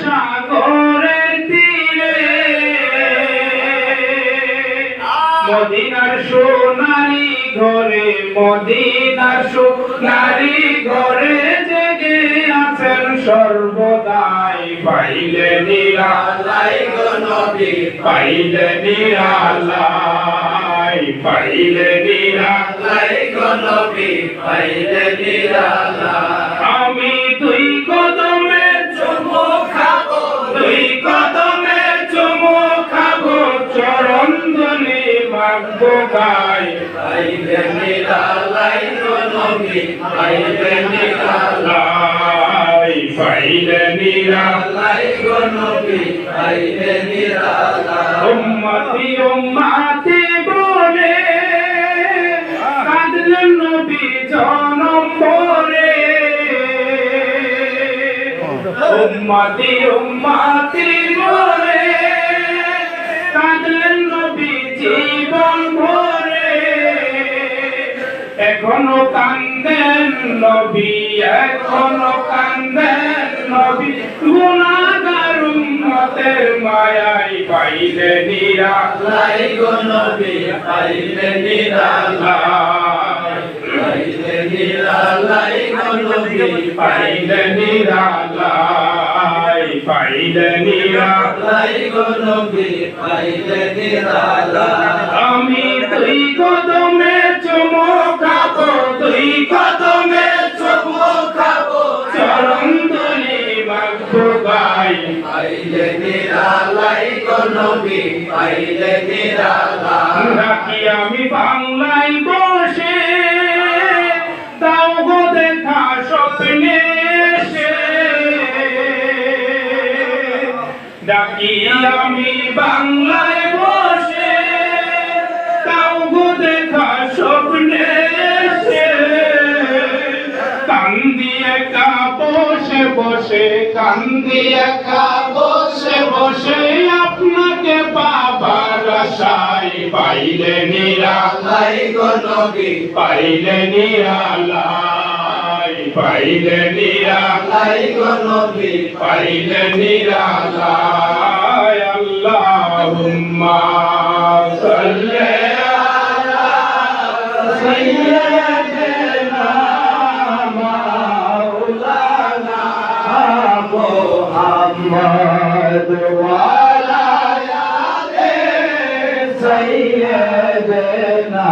সাগরের তীরে মদিনার সোনারি ঘরে, মদিনার সোনারি ঘরে জেগে আছেন সর্বদাই। পাইলে নিরালাই গো নবী, পাইলে নিরালাই, পাইলে নিরালাই গো নবী, পাইলে নিরালাই। আমি দুই কদমে চুমু খাবো, দুই কদমে চুমু খাবো, চরণ ধুলি মাগবো গায়। পাইলে নিরালাই গো নবী, পাইলে নিরালাই, পাইলে নিরালাই গো নবী, পাইলে নিরালাই। উম্মতি উম্মতি বলে কাঁদলেন নবী জনম ভরে। উম্মতি উম্মতি বলে কাঁদলেন নবী জীবন ভরে। এখনো কান্দেন নবী, এখনো কান্দেন নবী, গুনাহগার উম্মতের মায়ায়। পাইলে নিরালাই গো নবী, পাইলে নিরালাই, পাইলে নিরালাই গো নবী, পাইলে নিরালাই, পাইলে নিরালাই গো নবী, পাইলে নিরালাই। আমি দুই কদমে চুমু খাবো, দুই কদমে চুমু খাবো, চরণ ধুলি মাগবো গায়। পাইলে নিরালাই গো নবী, পাইলে নিরালাই। রাখি আমি বাংলায় বসে, দাও গো দেখা স্বপ্নে এসে। ডাকি আমি বাংলায় বসে, দাও গো দেখা স্বপ্নে এসে। কান্দি একা বসে বসে, কান্দি একা বসে বসে, আপনাকে পাবার আশায়। পাইলে নিরালাই গো নবী, পাইলে নিরালাই, পাইলে নিরালাই গো নবী, পাইলে নিরালাই। আল্লাহুম্মা সাল্লি আলা সাইয়্যিদিনা মাওলানা মুহাম্মদ ওয়া আলা আলি সাইয়্যিদিনা